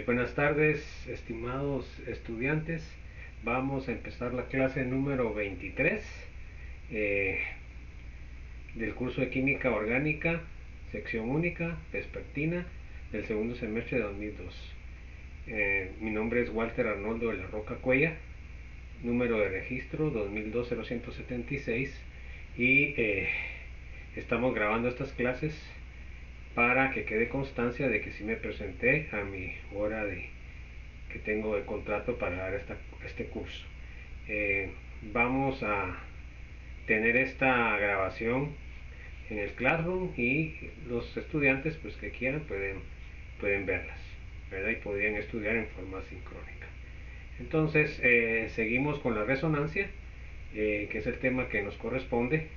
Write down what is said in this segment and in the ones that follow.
Buenas tardes, estimados estudiantes. Vamos a empezar la clase número 23 eh, del curso de Química Orgánica, sección única, vespertina, del segundo semestre de 2002. Mi nombre es Walter Arnoldo de la Roca Cuella, número de registro 2002-0176 y estamos grabando estas clases para que quede constancia de que sí me presenté a mi hora que tengo de contrato para dar este curso. Vamos a tener esta grabación en el Classroom y los estudiantes pues que quieran pueden verlas, ¿verdad? Y podrían estudiar en forma sincrónica. Entonces seguimos con la resonancia, que es el tema que nos corresponde,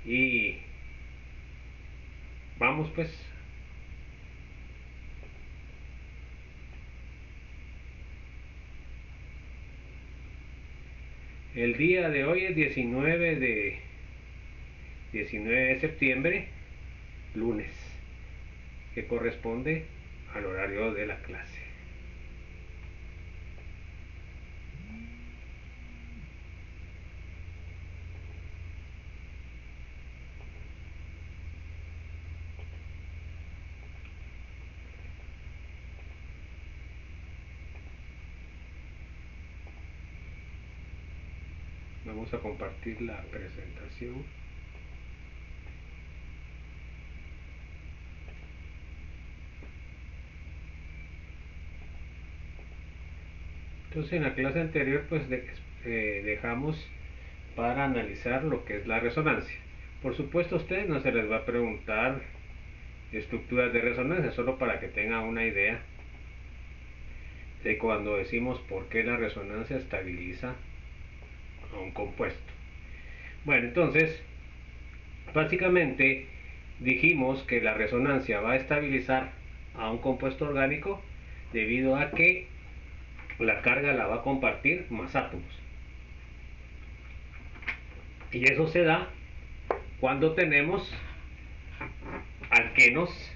y vamos pues. El día de hoy es 19 de septiembre, lunes, que corresponde al horario de la clase. Vamos a compartir la presentación. Entonces en la clase anterior pues dejamos para analizar lo que es la resonancia. Por supuesto a ustedes no se les va a preguntar estructuras de resonancia, solo para que tengan una idea de cuando decimos por qué la resonancia estabiliza a un compuesto. Bueno, entonces básicamente dijimos que la resonancia va a estabilizar a un compuesto orgánico debido a que la carga la va a compartir más átomos. Y eso se da cuando tenemos alquenos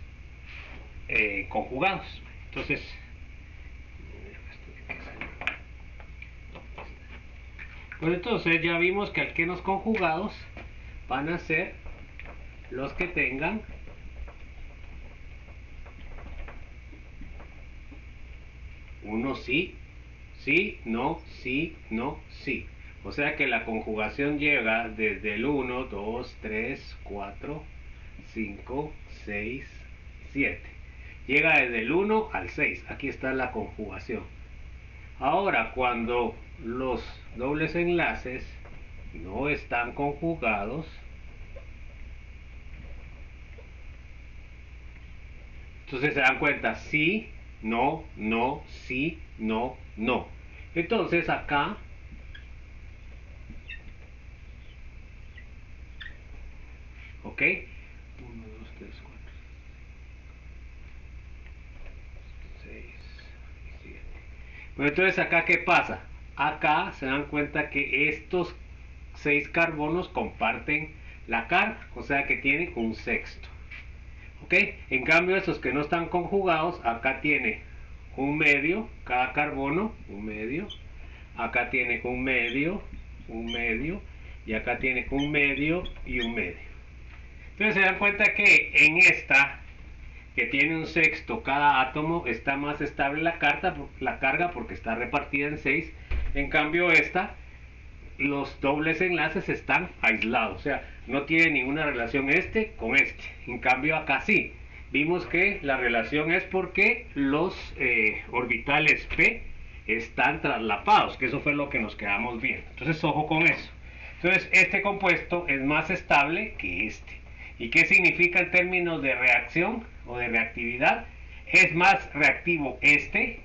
conjugados. Entonces, pues entonces ya vimos que alquenos conjugados van a ser los que tengan uno sí, sí, no, sí, no, sí. O sea que la conjugación llega desde el 1, 2, 3, 4, 5, 6, 7. Llega desde el 1 al 6. Aquí está la conjugación. Ahora, cuando los dobles enlaces no están conjugados, entonces se dan cuenta, sí, no, no, sí, no, no. Entonces acá, ¿ok? 1, 2, 3, 4, 6, 7. Bueno, entonces acá, ¿qué pasa? Acá se dan cuenta que estos 6 carbonos comparten la carga, o sea que tienen un sexto. ¿Ok? En cambio, esos que no están conjugados, acá tiene un medio, cada carbono, un medio. Acá tiene un medio, y acá tiene un medio y un medio. Entonces se dan cuenta que en esta, que tiene un sexto cada átomo, está más estable la carga porque está repartida en 6. En cambio esta, los dobles enlaces están aislados, o sea, no tiene ninguna relación este con este. En cambio acá sí, vimos que la relación es porque los orbitales P están traslapados, que eso fue lo que nos quedamos viendo. Entonces ojo con eso. Entonces este compuesto es más estable que este. ¿Y qué significa en términos de reacción o de reactividad? Es más reactivo este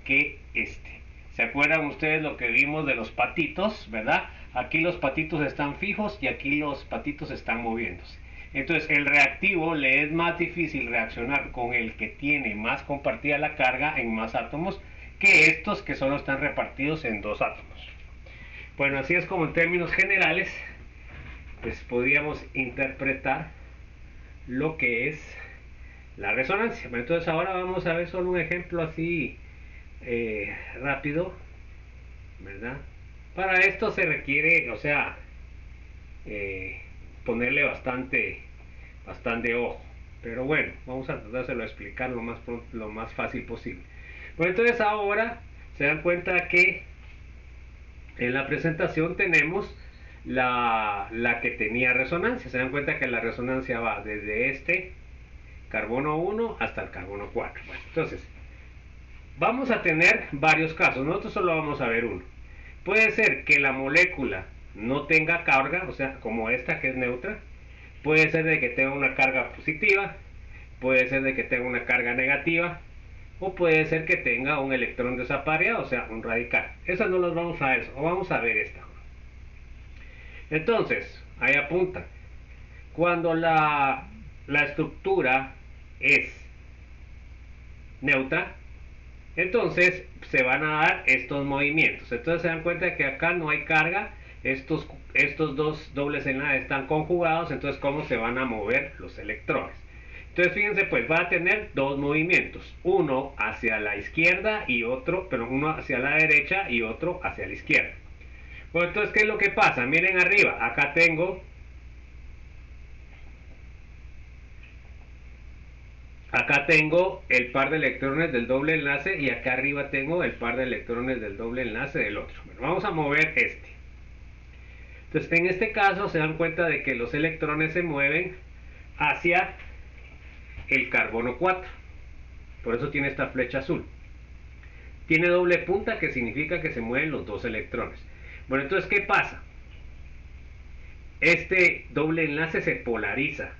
que este. ¿Se acuerdan ustedes lo que vimos de los patitos, verdad? Aquí los patitos están fijos y aquí los patitos están moviéndose. Entonces el reactivo le es más difícil reaccionar con el que tiene más compartida la carga en más átomos que estos que solo están repartidos en 2 átomos. Bueno, así es como en términos generales pues podríamos interpretar lo que es la resonancia. Entonces ahora vamos a ver solo un ejemplo así rápido, ¿verdad? Para esto se requiere, o sea, ponerle bastante ojo. Pero bueno, vamos a tratárselo de explicar lo más fácil posible. Bueno, entonces ahora se dan cuenta que en la presentación tenemos la que tenía resonancia. Se dan cuenta que la resonancia va desde este carbono 1 hasta el carbono 4. Bueno, entonces, vamos a tener varios casos. Nosotros solo vamos a ver uno. Puede ser que la molécula no tenga carga, o sea, como esta que es neutra. Puede ser de que tenga una carga positiva. Puede ser de que tenga una carga negativa. O puede ser que tenga un electrón desapareado, o sea, un radical. Esas no las vamos a ver, o vamos a ver esta. Entonces, ahí apunta. Cuando la estructura es neutra, entonces se van a dar estos movimientos. Entonces se dan cuenta que acá no hay carga, estos dos dobles enlaces están conjugados, entonces cómo se van a mover los electrones. Entonces fíjense, pues va a tener dos movimientos, uno hacia la izquierda y otro, pero uno hacia la derecha y otro hacia la izquierda. Bueno, entonces ¿qué es lo que pasa? Miren arriba, acá tengo el par de electrones del doble enlace y acá arriba tengo el par de electrones del doble enlace del otro. Bueno, vamos a mover este. Entonces en este caso se dan cuenta de que los electrones se mueven hacia el carbono 4. Por eso tiene esta flecha azul. Tiene doble punta que significa que se mueven los dos electrones. Bueno, entonces ¿qué pasa? Este doble enlace se polariza.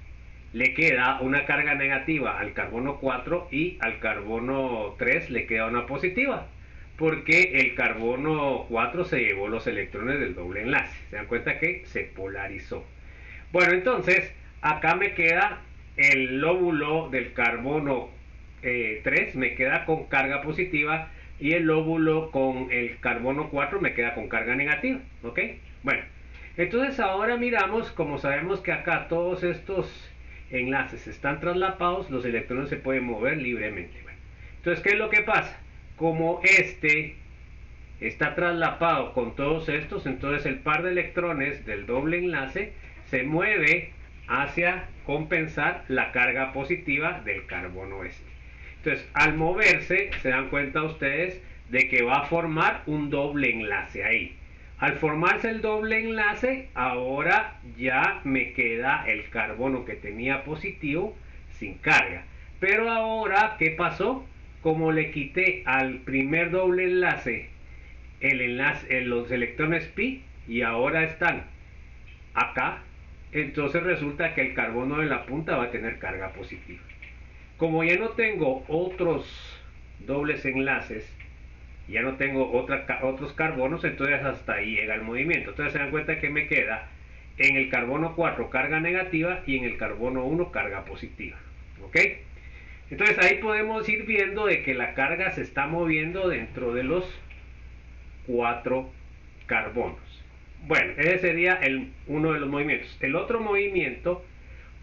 Le queda una carga negativa al carbono 4 y al carbono 3 le queda una positiva. Porque el carbono 4 se llevó los electrones del doble enlace. Se dan cuenta que se polarizó. Bueno, entonces acá me queda el lóbulo del carbono 3 me queda con carga positiva y el lóbulo con el carbono 4 me queda con carga negativa. ¿Ok? Bueno, entonces ahora miramos, como sabemos que acá todos estos enlaces están traslapados, los electrones se pueden mover libremente. Bueno, entonces, ¿qué es lo que pasa? Como este está traslapado con todos estos, entonces el par de electrones del doble enlace se mueve hacia compensar la carga positiva del carbono este. Entonces, al moverse, se dan cuenta ustedes de que va a formar un doble enlace ahí. Al formarse el doble enlace, ahora ya me queda el carbono que tenía positivo sin carga. Pero ahora, ¿qué pasó? Como le quité al primer doble enlace los electrones pi y ahora están acá, entonces resulta que el carbono de la punta va a tener carga positiva. Como ya no tengo otros dobles enlaces, ya no tengo otros carbonos, entonces hasta ahí llega el movimiento. Entonces se dan cuenta que me queda en el carbono 4 carga negativa y en el carbono 1 carga positiva. ¿Ok? Entonces ahí podemos ir viendo de que la carga se está moviendo dentro de los 4 carbonos. Bueno, ese sería uno de los movimientos. El otro movimiento,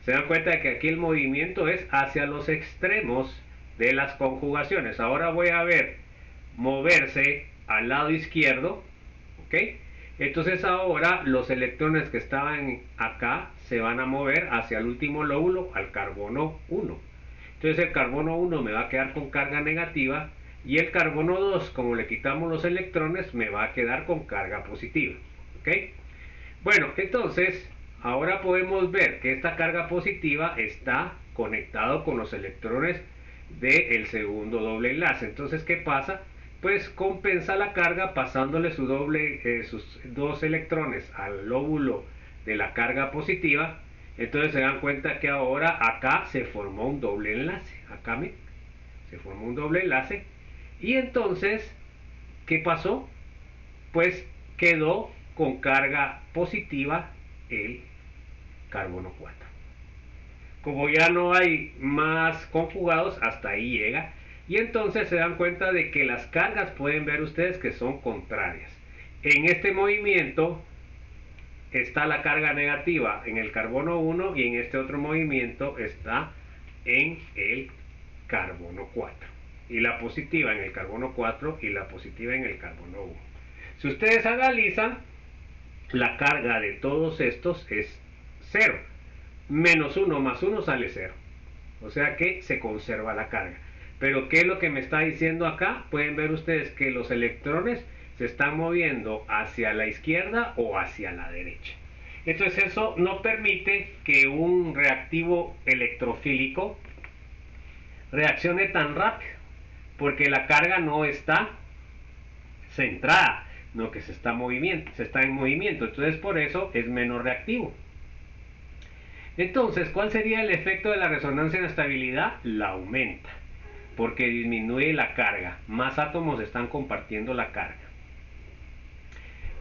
se dan cuenta de que aquí el movimiento es hacia los extremos de las conjugaciones. Ahora voy a ver moverse al lado izquierdo, ¿ok? Entonces ahora los electrones que estaban acá se van a mover hacia el último lóbulo, al carbono 1. Entonces el carbono 1 me va a quedar con carga negativa y el carbono 2, como le quitamos los electrones, me va a quedar con carga positiva, ¿ok? Bueno, entonces ahora podemos ver que esta carga positiva está conectado con los electrones del segundo doble enlace. Entonces, ¿qué pasa? Pues compensa la carga pasándole sus dos electrones al lóbulo de la carga positiva. Entonces se dan cuenta que ahora acá se formó un doble enlace. Acá se formó un doble enlace. Y entonces, ¿qué pasó? Pues quedó con carga positiva el carbono 4. Como ya no hay más conjugados, hasta ahí llega. Y entonces se dan cuenta de que las cargas pueden ver ustedes que son contrarias. En este movimiento está la carga negativa en el carbono 1 y en este otro movimiento está en el carbono 4 y la positiva en el carbono 4 y la positiva en el carbono 1. Si ustedes analizan, la carga de todos estos es 0. Menos 1 más 1 sale 0. O sea que se conserva la carga. Pero ¿qué es lo que me está diciendo acá? Pueden ver ustedes que los electrones se están moviendo hacia la izquierda o hacia la derecha. Entonces eso no permite que un reactivo electrofílico reaccione tan rápido, porque la carga no está centrada, no, que se está en movimiento. Entonces por eso es menos reactivo. Entonces, ¿cuál sería el efecto de la resonancia en la estabilidad? La aumenta, porque disminuye la carga. Más átomos están compartiendo la carga.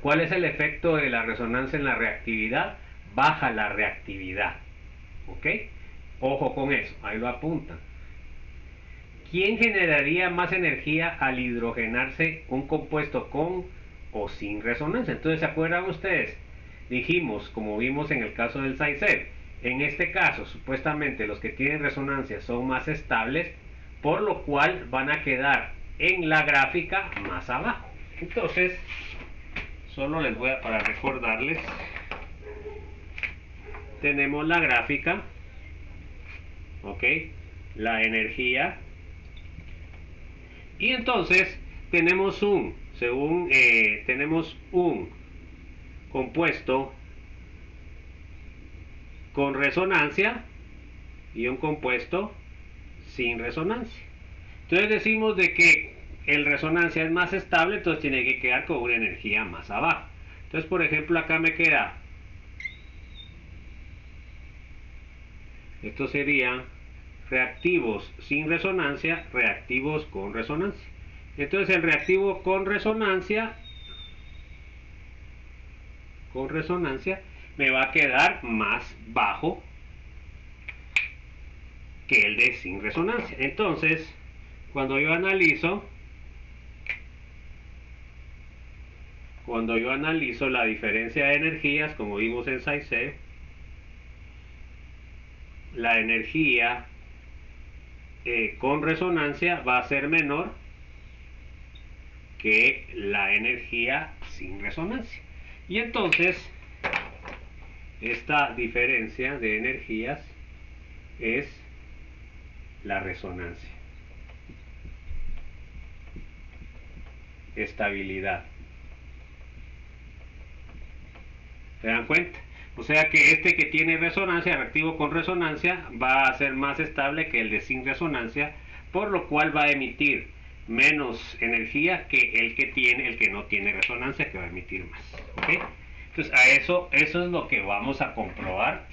¿Cuál es el efecto de la resonancia en la reactividad? Baja la reactividad. ¿Ok? Ojo con eso, ahí lo apuntan. ¿Quién generaría más energía al hidrogenarse un compuesto con o sin resonancia? Entonces, ¿se acuerdan ustedes? Dijimos, como vimos en el caso del SAICEB, en este caso, supuestamente los que tienen resonancia son más estables, por lo cual van a quedar en la gráfica más abajo. Entonces, solo les voy a, para recordarles, tenemos la gráfica, ¿ok? La energía. Y entonces tenemos tenemos un compuesto con resonancia y un compuesto sin resonancia. Entonces decimos de que el resonancia es más estable, entonces tiene que quedar con una energía más abajo. Entonces, por ejemplo, acá me queda, estos serían reactivos sin resonancia, reactivos con resonancia. Entonces el reactivo con resonancia me va a quedar más bajo que el de sin resonancia. Entonces, cuando yo analizo la diferencia de energías, como vimos en SAICEB, la energía con resonancia va a ser menor que la energía sin resonancia. Y entonces, esta diferencia de energías es la resonancia. Estabilidad. ¿Se dan cuenta? O sea que este que tiene resonancia, reactivo con resonancia, va a ser más estable que el de sin resonancia, por lo cual va a emitir menos energía que el que no tiene resonancia, que va a emitir más. ¿Okay? Entonces eso es lo que vamos a comprobar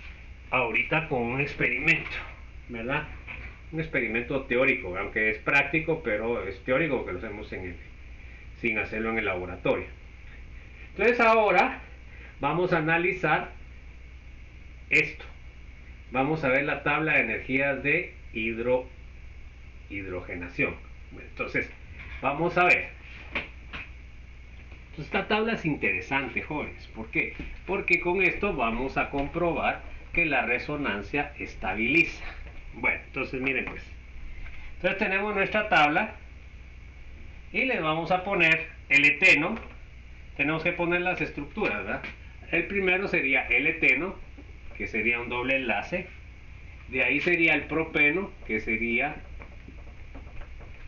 ahorita con un experimento, ¿verdad? Un experimento teórico, aunque es práctico, pero es teórico porque lo hacemos sin hacerlo en el laboratorio. Entonces ahora vamos a analizar esto. Vamos a ver la tabla de energías de hidrogenación. Entonces, vamos a ver. Esta tabla es interesante, jóvenes. ¿Por qué? Porque con esto vamos a comprobar que la resonancia estabiliza. Bueno, entonces miren pues. Entonces tenemos nuestra tabla y le vamos a poner el eteno. Tenemos que poner las estructuras, ¿verdad? El primero sería el eteno, que sería un doble enlace. De ahí sería el propeno, que sería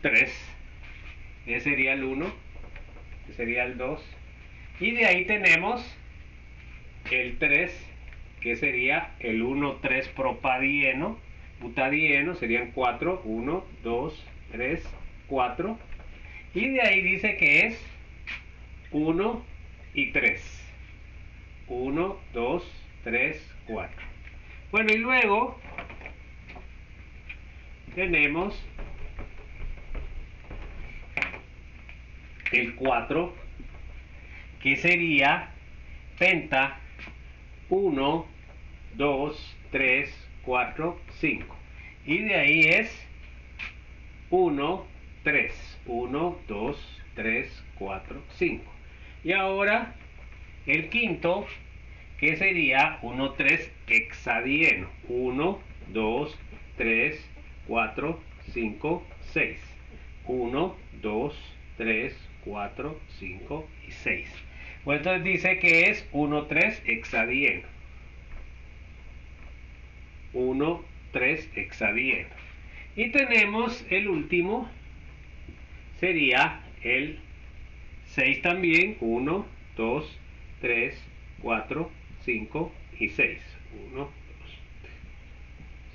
3. Ese sería el 1, que sería el 2. Y de ahí tenemos el 3, que sería el 1,3 propadieno. Butadieno serían 4. 1, 2, 3, 4. Y de ahí dice que es 1 y 3. 1, 2, 3, 4. Bueno, y luego tenemos el 4, que sería penta 1, 2, 3, 4, 5. Y de ahí es 1, 3. 1, 2, 3, 4, 5. Y ahora el quinto, que sería 1, 3 hexadieno. 1, 2, 3, 4, 5, 6. 1, 2, 3, 4, 5 y 6. Bueno, entonces dice que es 1,3 hexadieno. 1,3 hexadieno. Y tenemos el último, sería el 6 también. 1, 2, 3, 4, 5 y 6. 1, 2,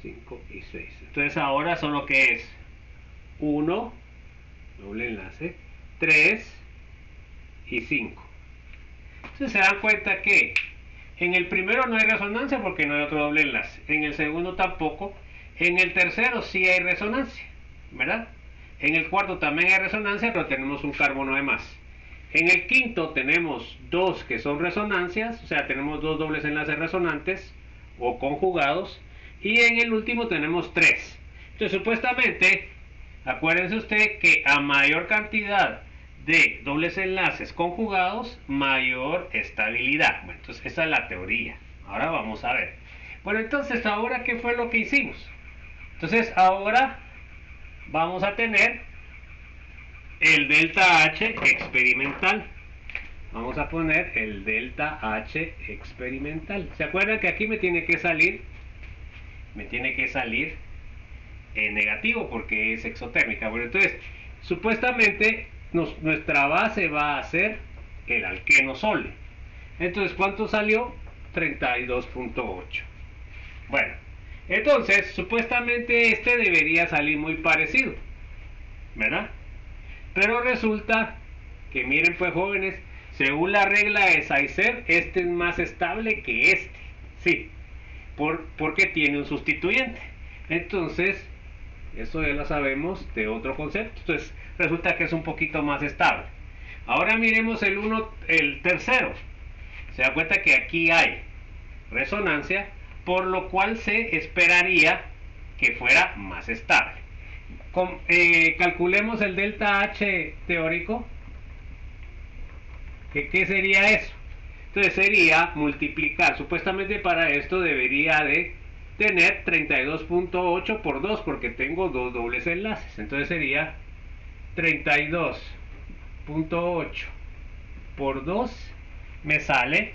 5 y 6. Entonces ahora solo que es 1, doble enlace, 3 y 5. Entonces se dan cuenta que en el primero no hay resonancia porque no hay otro doble enlace. En el segundo tampoco. En el tercero sí hay resonancia, ¿verdad? En el cuarto también hay resonancia, pero tenemos un carbono de más. En el quinto tenemos dos que son resonancias, o sea, tenemos dos dobles enlaces resonantes o conjugados. Y en el último tenemos tres. Entonces, supuestamente, acuérdense usted que a mayor cantidad de dobles enlaces conjugados, mayor estabilidad. Bueno, entonces, esa es la teoría. Ahora vamos a ver. Bueno, entonces, ¿ahora qué fue lo que hicimos? Entonces, ahora vamos a tener el delta H experimental. Vamos a poner el delta H experimental. ¿Se acuerdan que aquí me tiene que salir negativo porque es exotérmica? Bueno, entonces, supuestamente nuestra base va a ser el alqueno sole. Entonces, ¿cuánto salió? 32.8. Bueno, entonces, supuestamente este debería salir muy parecido, ¿verdad? Pero resulta que, miren pues jóvenes, según la regla de Saizer, este es más estable que este. Sí, porque tiene un sustituyente. Entonces, eso ya lo sabemos de otro concepto. Entonces, resulta que es un poquito más estable. Ahora miremos el tercero. Se da cuenta que aquí hay resonancia, por lo cual se esperaría que fuera más estable. Calculemos el delta H teórico. ¿Qué sería eso? Entonces sería multiplicar. Supuestamente para esto debería de tener 32.8 por 2 porque tengo dos dobles enlaces. Entonces sería 32.8 por 2 me sale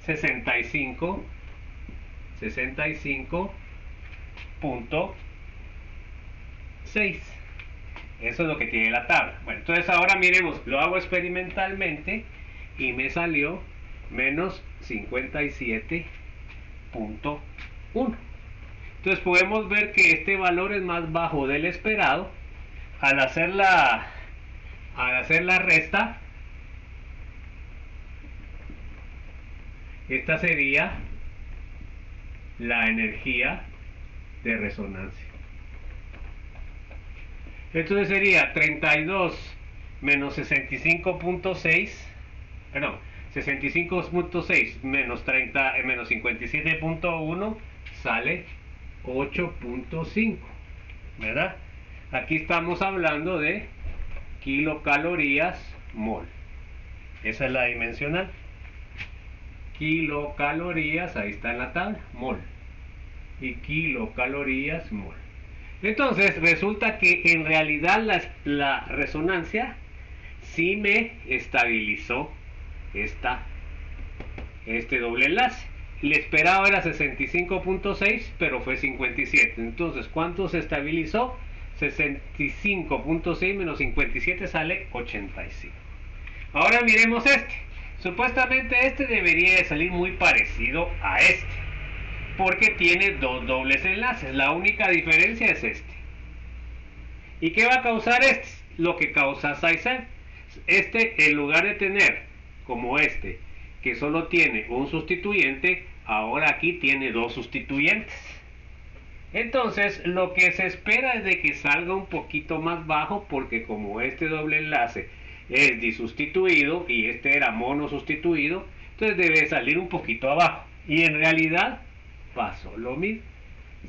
65.6. Eso es lo que tiene la tabla. Bueno, entonces ahora miremos, lo hago experimentalmente y me salió menos 57.1. Entonces podemos ver que este valor es más bajo del esperado. Al hacer la resta, esta sería la energía de resonancia. Entonces sería 32 menos 65.6, perdón, 65.6 menos 57.1 sale 8.5, ¿verdad? Aquí estamos hablando de kilocalorías mol. Esa es la dimensional. Kilocalorías, ahí está en la tabla, mol. Y kilocalorías mol. Entonces resulta que en realidad la resonancia sí me estabilizó este doble enlace. El esperado era 65.6, pero fue 57. Entonces, ¿cuánto se estabilizó? 65.6 menos 57 sale 85. Ahora miremos este. Supuestamente este debería de salir muy parecido a este, porque tiene dos dobles enlaces. La única diferencia es este. ¿Y qué va a causar este? Lo que causa Saizer. Este, en lugar de tener como este, que solo tiene un sustituyente, ahora aquí tiene dos sustituyentes. Entonces, lo que se espera es de que salga un poquito más bajo, porque como este doble enlace es disustituido y este era monosustituido, entonces debe salir un poquito abajo. Y en realidad pasó lo mismo.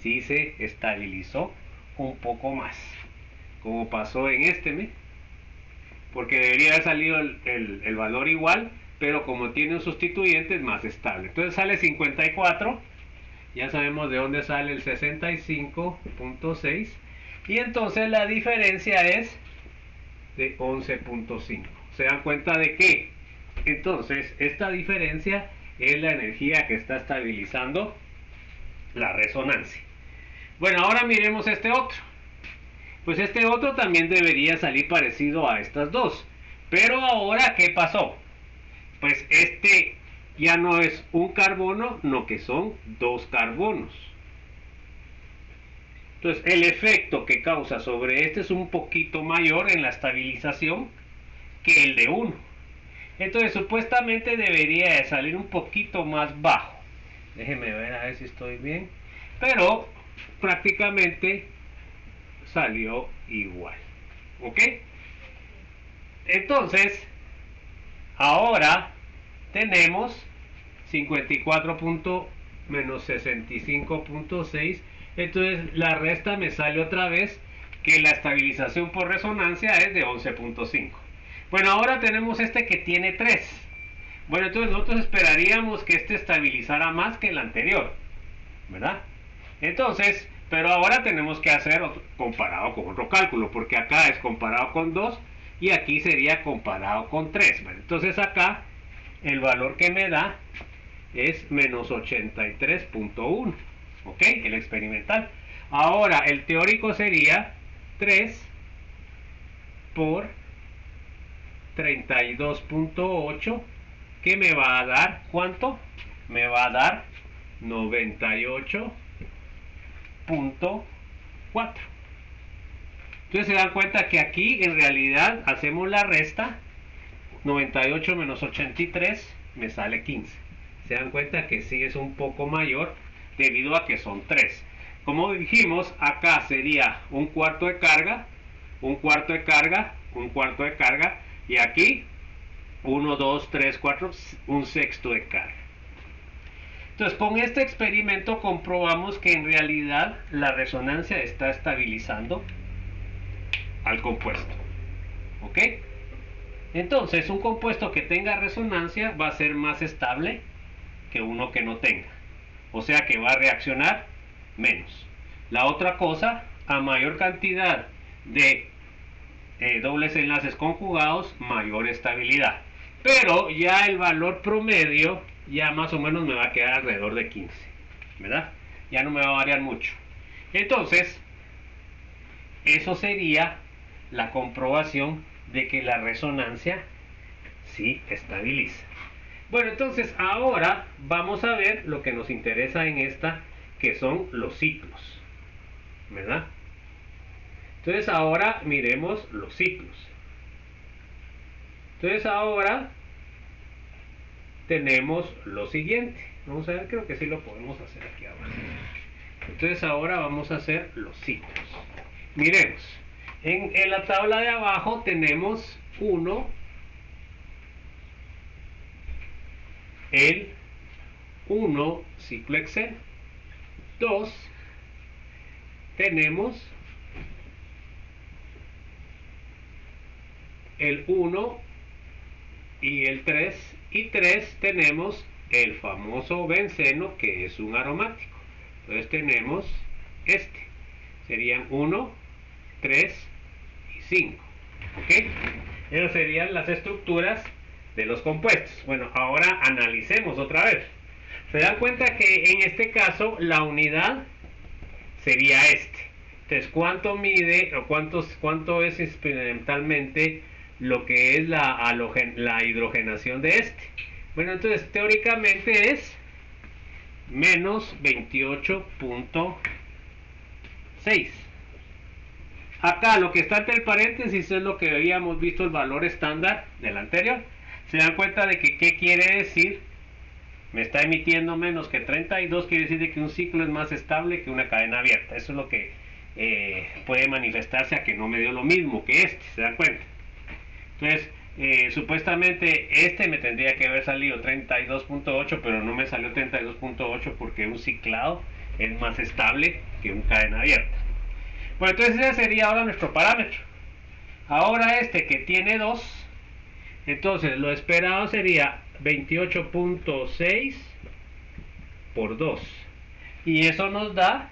Sí se estabilizó un poco más, como pasó en este, porque debería haber salido el valor igual, pero como tiene un sustituyente es más estable. Entonces sale 54. Ya sabemos de dónde sale el 65.6. Y entonces la diferencia es de 11.5. ¿Se dan cuenta de qué? Entonces, esta diferencia es la energía que está estabilizando la resonancia. Bueno, ahora miremos este otro. Pues este otro también debería salir parecido a estas dos. Pero ahora, ¿qué pasó? Pues este ya no es un carbono, no que son dos carbonos. Entonces, el efecto que causa sobre este es un poquito mayor en la estabilización que el de uno. Entonces, supuestamente debería de salir un poquito más bajo. Déjenme ver a ver si estoy bien. Pero prácticamente salió igual. ¿Ok? Entonces, ahora tenemos 54 menos 65.6. Entonces la resta me sale otra vez que la estabilización por resonancia es de 11.5. Bueno, ahora tenemos este que tiene 3. Bueno, entonces nosotros esperaríamos que este estabilizara más que el anterior, ¿verdad? Entonces, pero ahora tenemos que hacer comparado con otro cálculo, porque acá es comparado con 2 y aquí sería comparado con 3. Bueno, entonces acá el valor que me da es menos 83.1. ¿Ok? El experimental. Ahora, el teórico sería 3 por 32.8, que me va a dar, ¿cuánto? Me va a dar 98.4. Entonces se dan cuenta que aquí en realidad hacemos la resta. 98 menos 83 me sale 15. Se dan cuenta que sí es un poco mayor debido a que son 3. Como dijimos, acá sería un cuarto de carga, un cuarto de carga, un cuarto de carga, y aquí 1, 2, 3, 4, un sexto de carga. Entonces, con este experimento comprobamos que en realidad la resonancia está estabilizando al compuesto. ¿Ok? Entonces, un compuesto que tenga resonancia va a ser más estable que uno que no tenga. O sea que va a reaccionar menos. La otra cosa, a mayor cantidad de dobles enlaces conjugados, mayor estabilidad. Pero ya el valor promedio ya más o menos me va a quedar alrededor de 15, ¿verdad? Ya no me va a variar mucho. Entonces, eso sería la comprobación de que la resonancia sí estabiliza. Bueno, entonces ahora vamos a ver lo que nos interesa en esta, que son los ciclos, ¿verdad? Entonces ahora miremos los ciclos. Entonces ahora tenemos lo siguiente. Vamos a ver, creo que sí lo podemos hacer aquí abajo. Entonces ahora vamos a hacer los ciclos. Miremos, en la tabla de abajo tenemos 1, el 1 ciclo Excel. 2, tenemos el 1 y el 3. Y 3 tenemos el famoso benceno, que es un aromático. Entonces tenemos este. Serían 1, 3 y 5. ¿Ok? Esas serían las estructuras de los compuestos. Bueno, ahora analicemos otra vez. Se dan cuenta que en este caso la unidad sería este. Entonces, ¿cuánto mide o cuánto es experimentalmente lo que es la hidrogenación de este? Bueno, entonces teóricamente es menos 28.6. Acá lo que está entre el paréntesis es lo que habíamos visto el valor estándar del anterior. Se dan cuenta de que ¿qué quiere decir? Me está emitiendo menos que 32, quiere decir de que un ciclo es más estable que una cadena abierta. Eso es lo que puede manifestarse a que no me dio lo mismo que este, ¿se dan cuenta? Entonces, supuestamente este me tendría que haber salido 32.8, pero no me salió 32.8 porque un ciclado es más estable que una cadena abierta. Bueno, entonces ese sería ahora nuestro parámetro. Ahora este que tiene 2, entonces lo esperado sería 28.6 por 2. Y eso nos da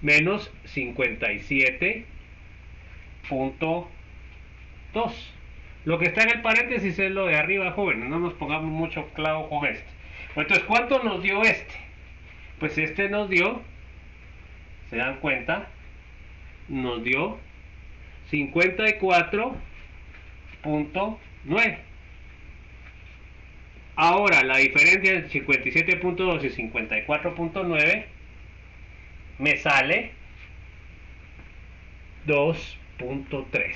menos 57.2. Lo que está en el paréntesis es lo de arriba, jóvenes, no nos pongamos mucho clavo con este. Entonces, ¿cuánto nos dio este? Pues este nos dio, se dan cuenta, nos dio 54.9. Ahora, la diferencia entre 57.2 y 54.9 me sale 2.3.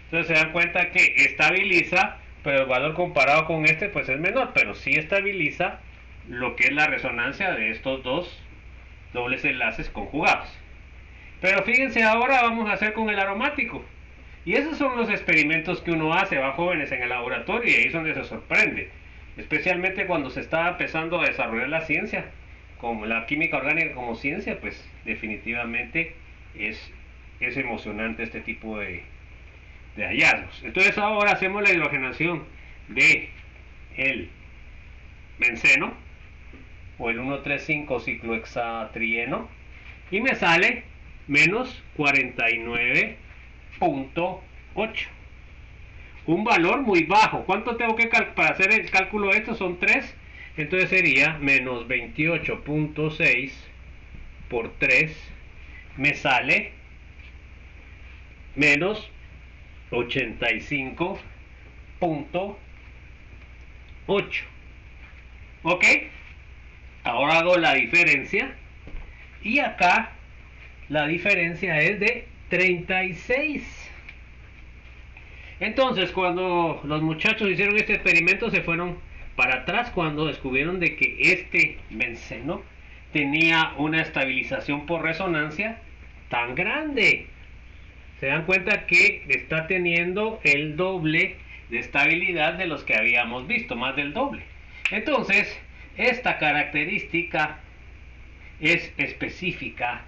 Entonces se dan cuenta que estabiliza, pero el valor comparado con este pues es menor, pero sí estabiliza lo que es la resonancia de estos dos dobles enlaces conjugados. Pero fíjense, ahora vamos a hacer con el aromático. Y esos son los experimentos que uno hace, va, jóvenes, en el laboratorio, y ahí es donde se sorprende. Especialmente cuando se está empezando a desarrollar la ciencia, como la química orgánica como ciencia, pues definitivamente es emocionante este tipo de hallazgos. Entonces ahora hacemos la hidrogenación de el benceno o el 1,3,5 ciclohexatrieno y me sale menos 49.8, un valor muy bajo. ¿Cuánto tengo que para hacer el cálculo de esto? Son 3, entonces sería menos 28.6 por 3 me sale menos 85.8. ¿Ok? Ahora hago la diferencia y acá la diferencia es de 36. Entonces, cuando los muchachos hicieron este experimento, se fueron para atrás cuando descubrieron de que este benceno tenía una estabilización por resonancia tan grande. Se dan cuenta que está teniendo el doble de estabilidad de los que habíamos visto, más del doble. Entonces, esta característica es específica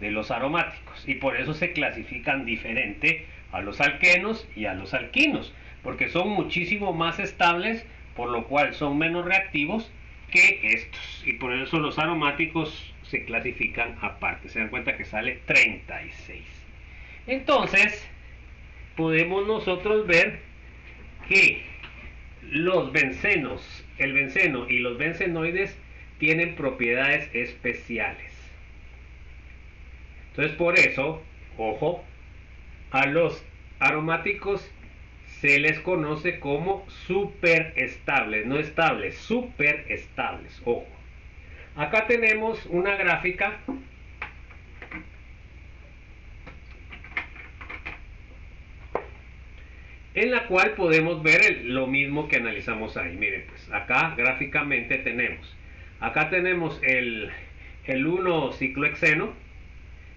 de los aromáticos y por eso se clasifican diferente a los alquenos y a los alquinos, porque son muchísimo más estables, por lo cual son menos reactivos que estos, y por eso los aromáticos se clasifican aparte. Se dan cuenta que sale 36. Entonces podemos nosotros ver que los bencenos, el benceno y los bencenoides tienen propiedades especiales. Entonces por eso, ojo, a los aromáticos se les conoce como superestables, no estables, superestables, ojo. Acá tenemos una gráfica en la cual podemos ver lo mismo que analizamos ahí. Miren, pues acá gráficamente acá tenemos el 1 ciclohexeno.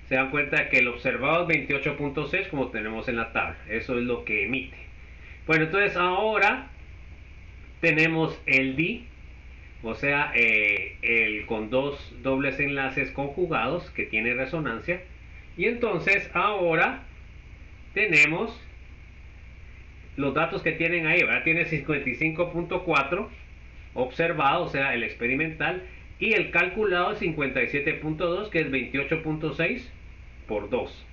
Se dan cuenta que el observado es 28.6 como tenemos en la tabla. Eso es lo que emite. Bueno, entonces ahora tenemos el di, o sea, el con dos dobles enlaces conjugados que tiene resonancia. Y entonces ahora tenemos los datos que tienen ahí, ¿verdad? Tiene 55.4 observado, o sea, el experimental, y el calculado es 57.2, que es 28.6 por 2.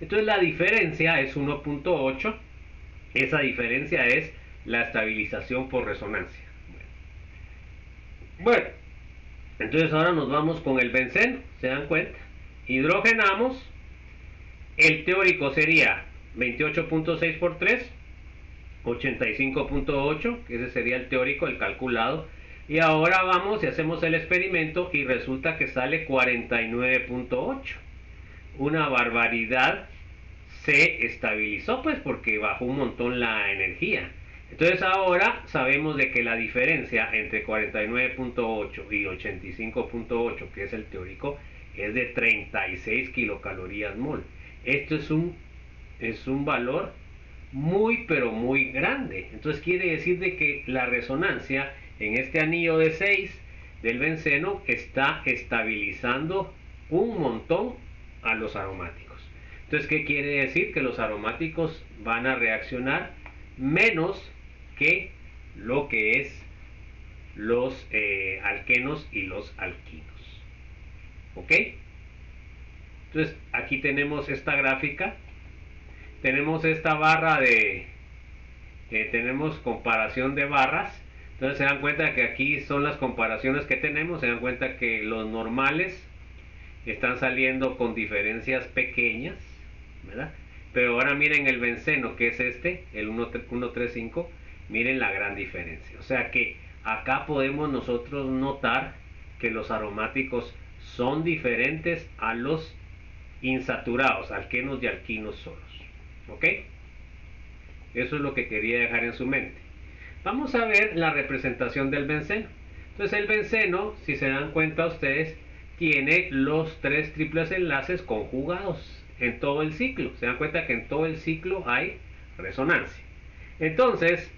Entonces la diferencia es 1.8. Esa diferencia es la estabilización por resonancia. Bueno, entonces ahora nos vamos con el benceno. ¿Se dan cuenta? Hidrogenamos. El teórico sería 28.6 por 3, 85.8, que ese sería el teórico, el calculado. Y ahora vamos y hacemos el experimento y resulta que sale 49.8. Una barbaridad. Se estabilizó pues porque bajó un montón la energía. Entonces ahora sabemos de que la diferencia entre 49.8 y 85.8, que es el teórico, es de 36 kilocalorías mol. Esto es un valor muy pero muy grande. Entonces quiere decir de que la resonancia en este anillo de 6 del benceno está estabilizando un montón a los aromáticos. Entonces, ¿qué quiere decir? Que los aromáticos van a reaccionar menos que lo que es los alquenos y los alquinos. ¿ok? Entonces aquí tenemos esta gráfica, tenemos esta barra de, tenemos comparación de barras. Entonces se dan cuenta que aquí son las comparaciones que tenemos, se dan cuenta que los normales están saliendo con diferencias pequeñas, ¿verdad? Pero ahora miren el benceno, que es este, el 135, miren la gran diferencia. O sea que acá podemos nosotros notar que los aromáticos son diferentes a los insaturados, alquenos y alquinos solos. ¿Ok? Eso es lo que quería dejar en su mente. Vamos a ver la representación del benceno. Entonces el benceno, si se dan cuenta ustedes, tiene los 3 triples enlaces conjugados en todo el ciclo. Se dan cuenta que en todo el ciclo hay resonancia. Entonces,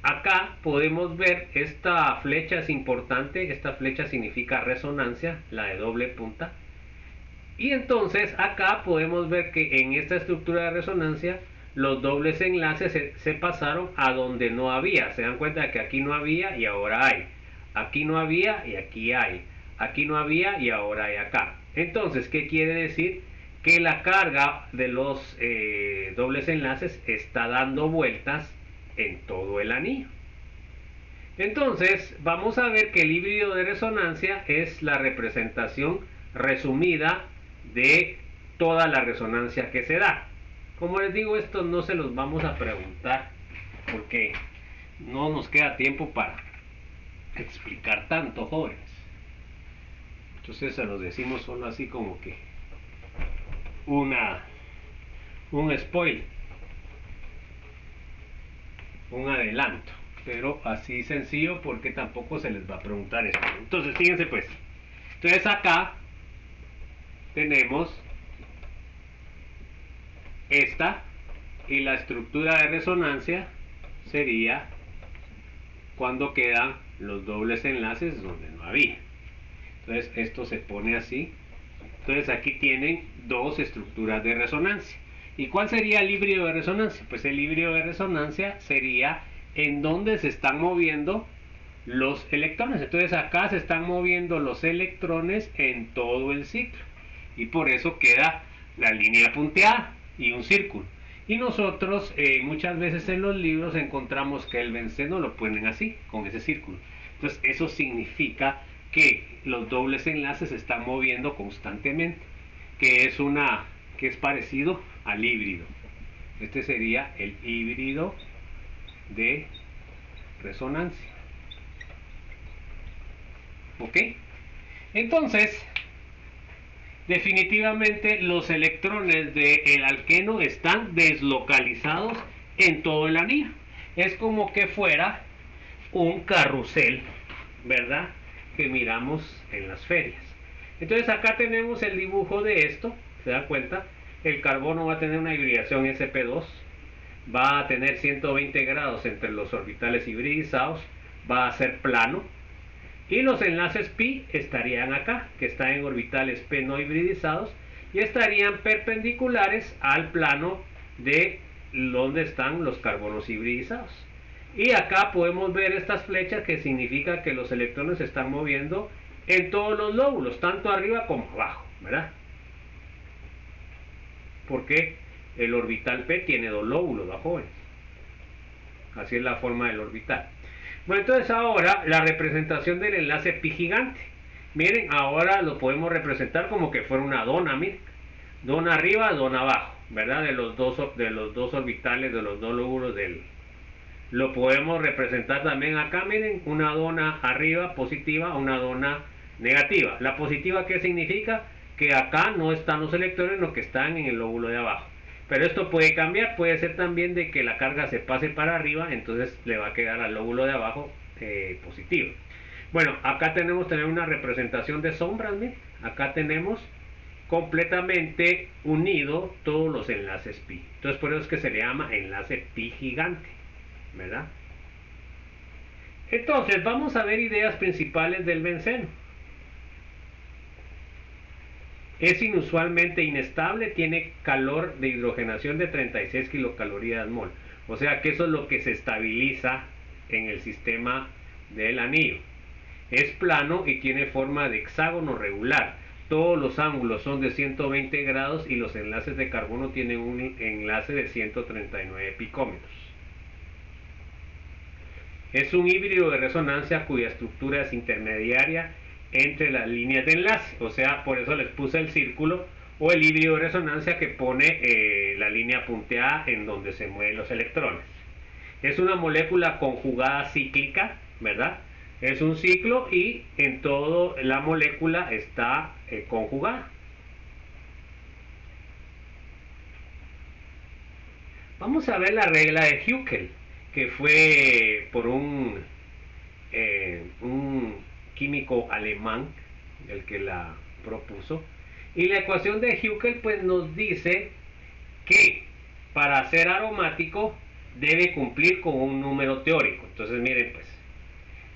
acá podemos ver esta flecha es importante. Esta flecha significa resonancia, la de doble punta. Y entonces acá podemos ver que en esta estructura de resonancia los dobles enlaces se pasaron a donde no había. Se dan cuenta de que aquí no había y ahora hay. Aquí no había y aquí hay. Aquí no había y ahora hay acá. Entonces, ¿qué quiere decir? Que la carga de los dobles enlaces está dando vueltas en todo el anillo. Entonces, vamos a ver que el híbrido de resonancia es la representación resumida de toda la resonancia que se da. Como les digo, esto no se los vamos a preguntar porque no nos queda tiempo para explicar tanto, jóvenes. Entonces se los decimos solo así como que un spoiler, un adelanto, pero así sencillo porque tampoco se les va a preguntar esto. Entonces fíjense pues, entonces acá tenemos esta y la estructura de resonancia sería cuando quedan los dobles enlaces donde no había. Entonces esto se pone así. Entonces aquí tienen dos estructuras de resonancia. ¿Y cuál sería el híbrido de resonancia? Pues el híbrido de resonancia sería en donde se están moviendo los electrones. Entonces acá se están moviendo los electrones en todo el ciclo. Y por eso queda la línea punteada y un círculo. Y nosotros muchas veces en los libros encontramos que el benceno lo ponen así, con ese círculo. Entonces eso significa que los dobles enlaces se están moviendo constantemente, que es parecido al híbrido. Este sería el híbrido de resonancia. ¿Ok? Entonces, definitivamente los electrones del alqueno están deslocalizados en todo el anillo. Es como que fuera un carrusel, ¿verdad? Que miramos en las ferias. Entonces acá tenemos el dibujo de esto. ¿Se dan cuenta? El carbono va a tener una hibridación sp2, va a tener 120 grados entre los orbitales hibridizados, va a ser plano, y los enlaces pi estarían acá, que están en orbitales p no hibridizados, y estarían perpendiculares al plano de donde están los carbonos hibridizados. Y acá podemos ver estas flechas, que significa que los electrones se están moviendo en todos los lóbulos, tanto arriba como abajo, ¿verdad? Porque el orbital P tiene dos lóbulos, ¿va, jóvenes? Así es la forma del orbital. Bueno, entonces ahora la representación del enlace pi gigante. Miren, ahora lo podemos representar como que fuera una dona, miren. Dona arriba, dona abajo, ¿verdad? De los dos orbitales, de los dos lóbulos del... Lo podemos representar también acá, miren, una dona arriba positiva, una dona negativa. La positiva, ¿qué significa? Que acá no están los electrones, sino que están en el lóbulo de abajo. Pero esto puede cambiar, puede ser también de que la carga se pase para arriba, entonces le va a quedar al lóbulo de abajo positivo. Bueno, acá tenemos también una representación de sombras, miren. Acá tenemos completamente unido todos los enlaces pi. Entonces por eso es que se le llama enlace pi gigante, ¿verdad? Entonces vamos a ver ideas principales del benceno. Es inusualmente inestable, tiene calor de hidrogenación de 36 kilocalorías mol. O sea que eso es lo que se estabiliza en el sistema del anillo. Es plano y tiene forma de hexágono regular. todos los ángulos son de 120 grados y los enlaces de carbono tienen un enlace de 139 picómetros. Es un híbrido de resonancia cuya estructura es intermediaria entre las líneas de enlace, o sea, por eso les puse el círculo, o el híbrido de resonancia que pone la línea punteada en donde se mueven los electrones. Es una molécula conjugada cíclica, ¿verdad? Es un ciclo y en toda la molécula está conjugada. Vamos a ver la regla de Huckel, que fue por un químico alemán el que la propuso. Y la ecuación de Huckel pues nos dice que para ser aromático debe cumplir con un número teórico. Entonces miren pues,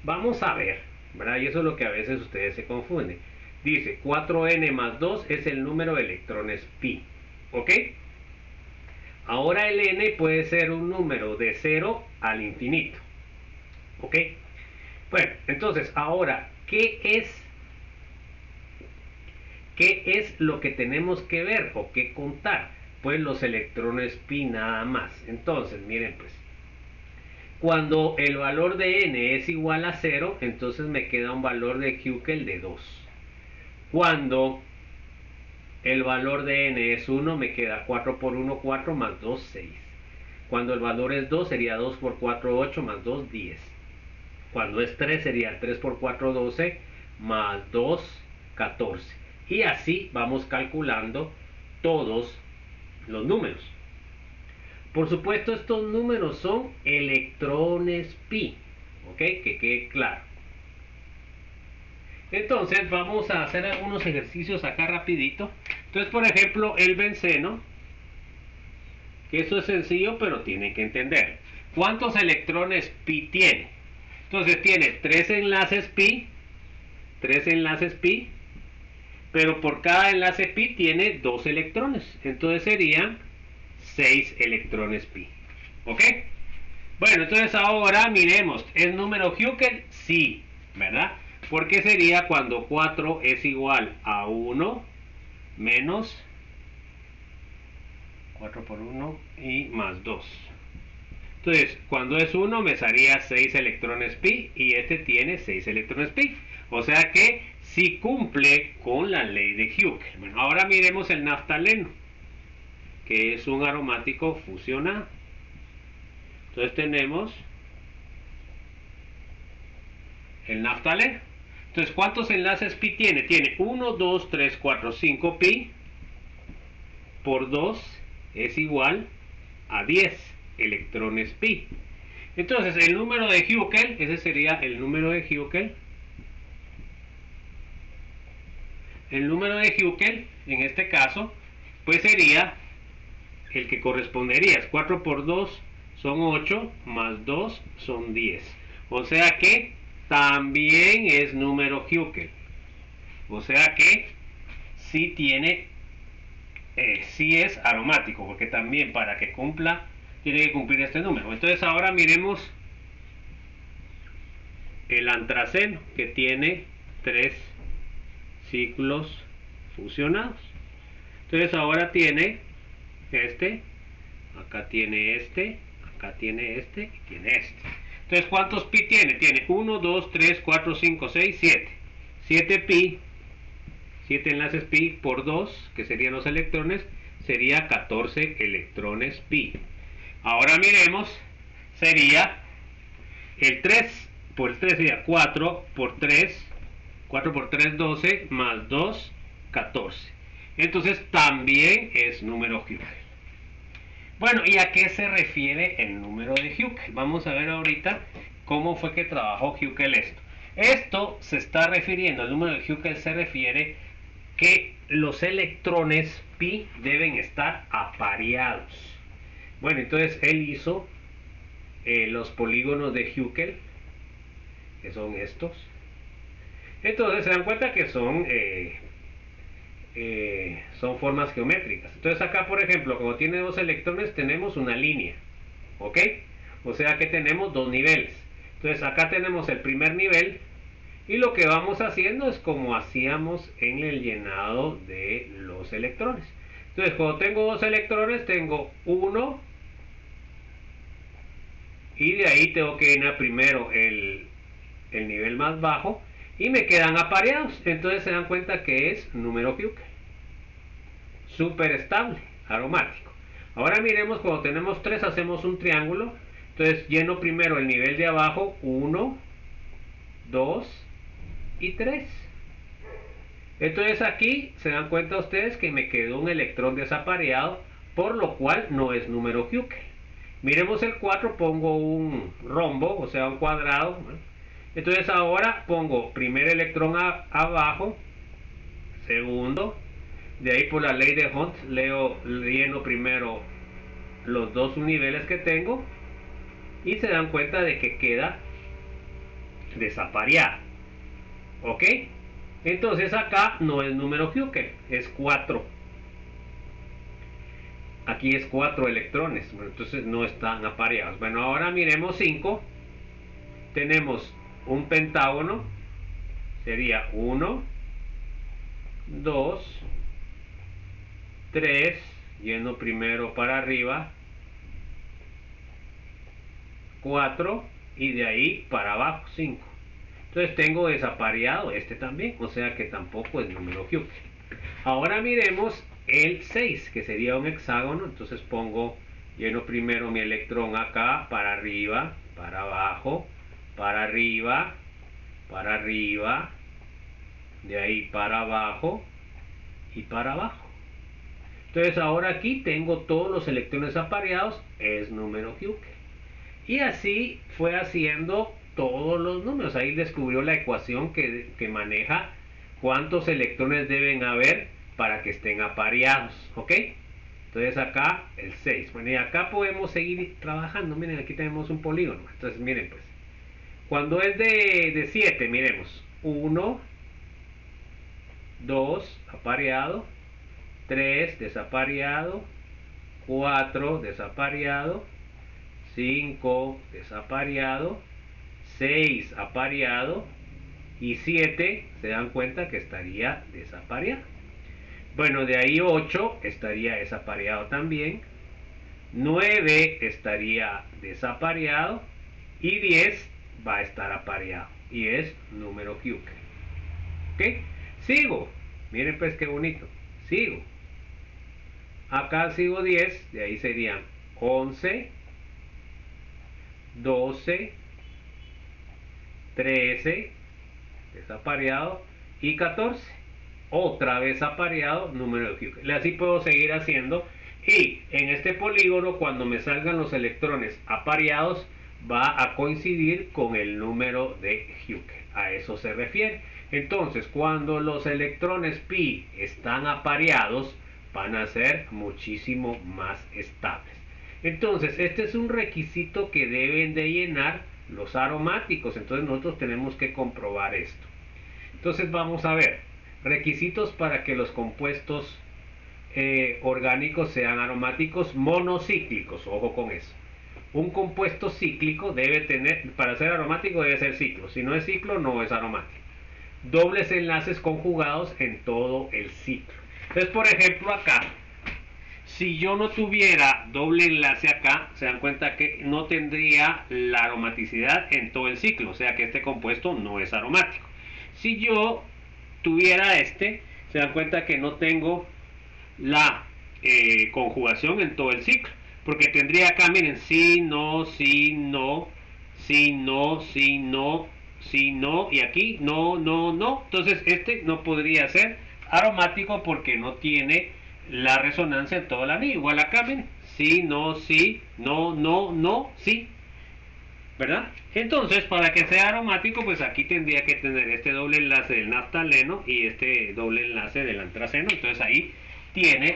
vamos a ver, ¿verdad? Y eso es lo que a veces ustedes se confunden. Dice 4n más 2 es el número de electrones pi, ¿ok? Ahora el n puede ser un número de 0 al infinito, ¿ok? Bueno, entonces ahora, ¿qué es lo que tenemos que ver o que contar? Pues los electrones pi nada más. Entonces, miren pues, cuando el valor de n es igual a 0, entonces me queda un valor de Huckel de 2. Cuando el valor de n es 1, me queda 4 por 1, 4, más 2, 6. Cuando el valor es 2, sería 2 por 4, 8, más 2, 10. Cuando es 3, sería 3 por 4, 12, más 2, 14. Y así vamos calculando todos los números. Por supuesto, estos números son electrones pi, ¿ok? Que quede claro. Entonces vamos a hacer algunos ejercicios acá rapidito. Entonces, por ejemplo, el benceno, que eso es sencillo, pero tienen que entender. ¿Cuántos electrones pi tiene? Entonces tiene 3 enlaces pi, pero por cada enlace pi tiene 2 electrones. Entonces serían 6 electrones pi. ¿Ok? Bueno, entonces ahora miremos. ¿Es número Huckel? Sí, ¿verdad? Porque sería cuando 4 es igual a 1 menos 4 por 1 y más 2. Entonces, cuando es 1 me salía 6 electrones pi y este tiene 6 electrones pi. O sea que sí cumple con la ley de Huckel. Bueno, ahora miremos el naftaleno, que es un aromático fusionado. Entonces tenemos el naftaleno. Entonces, ¿cuántos enlaces pi tiene? Tiene 1, 2, 3, 4, 5 pi por 2 es igual a 10 electrones pi. Entonces, el número de Huckel, ese sería el número de Huckel. El número de Huckel, en este caso, pues sería el que correspondería. 4 por 2 son 8, más 2 son 10. O sea que también es número Huckel. O sea que sí tiene, sí es aromático, porque también para que cumpla, tiene que cumplir este número. Entonces ahora miremos el antraceno, que tiene 3 ciclos fusionados. Entonces ahora tiene este, acá tiene este, acá tiene este y tiene este. Entonces, ¿cuántos pi tiene? Tiene 1, 2, 3, 4, 5, 6, 7. 7 pi, 7 enlaces pi por 2, que serían los electrones, sería 14 electrones pi. Ahora miremos, sería el 3 por el 3 sería 4 por 3, 4 por 3, 12, más 2, 14. Entonces también es número Huckel. Bueno, ¿y a qué se refiere el número de Huckel? Vamos a ver ahorita cómo fue que trabajó Huckel esto. Esto se está refiriendo, el número de Huckel se refiere que los electrones pi deben estar apareados. Bueno, entonces él hizo los polígonos de Huckel, que son estos. Entonces se dan cuenta que son formas geométricas. Entonces acá, por ejemplo, como tiene 2 electrones, tenemos una línea, ¿ok? O sea que tenemos 2 niveles. Entonces acá tenemos el primer nivel Y lo que vamos haciendo es como hacíamos en el llenado de los electrones. Entonces, cuando tengo dos electrones, tengo uno, y de ahí tengo que llenar primero el nivel más bajo, y me quedan apareados. Entonces se dan cuenta que es número Hückel. Súper estable, aromático. Ahora miremos, cuando tenemos 3 hacemos un triángulo. Entonces lleno primero el nivel de abajo, 1, 2 y 3. Entonces aquí se dan cuenta ustedes que me quedó un electrón desapareado, por lo cual no es número Hückel. Miremos el 4, pongo un rombo, o sea un cuadrado. Entonces ahora pongo primer electrón abajo, segundo, de ahí por la ley de Hunt lleno primero los dos niveles que tengo, y se dan cuenta de que queda desapareado. ¿Ok? Entonces acá no es número Hückel, es 4. Aquí es 4 electrones, entonces no están apareados. Bueno, ahora miremos 5. Tenemos un pentágono, sería 1, 2, 3, yendo primero para arriba, 4 y de ahí para abajo 5. Entonces tengo desapareado este también, o sea que tampoco es número Hückel. Ahora miremos el 6, que sería un hexágono. Entonces pongo, lleno primero mi electrón acá, para arriba, para abajo, para arriba, para arriba, de ahí para abajo y para abajo. Entonces ahora aquí tengo todos los electrones apareados, es número Hückel. Y así fue haciendo todos los números. Ahí descubrió la ecuación que maneja cuántos electrones deben haber para que estén apareados. ¿Ok? Entonces acá el 6. Bueno, y acá podemos seguir trabajando. Miren, aquí tenemos un polígono. Entonces miren pues. Cuando es de 7, miremos. 1, 2, apareado. 3, desapareado. 4, desapareado. 5, desapareado. 6, apareado. Y 7, se dan cuenta que estaría desapareado. Bueno, de ahí 8 estaría desapareado también. 9 estaría desapareado. Y 10 va a estar apareado. Y es número Hückel. ¿Ok? Sigo. Miren pues qué bonito. Sigo. Acá sigo 10. De ahí serían 11, 12, 13, desapareado, y 14. Otra vez apareado, número de Hückel. Así puedo seguir haciendo. Y en este polígono, cuando me salgan los electrones apareados, va a coincidir con el número de Hückel. A eso se refiere. Entonces, cuando los electrones pi están apareados, van a ser muchísimo más estables. Entonces, este es un requisito que deben de llenar los aromáticos. Entonces, nosotros tenemos que comprobar esto. Entonces, vamos a ver. Requisitos para que los compuestos orgánicos sean aromáticos monocíclicos. Ojo con eso. Un compuesto cíclico debe tener, para ser aromático debe ser ciclo. Si no es ciclo, no es aromático. Dobles enlaces conjugados en todo el ciclo. Entonces, por ejemplo, acá, si yo no tuviera doble enlace acá, se dan cuenta que no tendría la aromaticidad en todo el ciclo. O sea que este compuesto no es aromático. Si yo tuviera este, se dan cuenta que no tengo la conjugación en todo el ciclo. Porque tendría acá, miren, si, no, si, no, si, no, si, no, si, no, y aquí no, no, no. Entonces este no podría ser aromático porque no tiene la resonancia en todo el anillo. Igual acá, miren, si, no, si, no, no, no, sí. ¿Verdad? Entonces, para que sea aromático, pues aquí tendría que tener este doble enlace del naftaleno y este doble enlace del antraceno. Entonces ahí tiene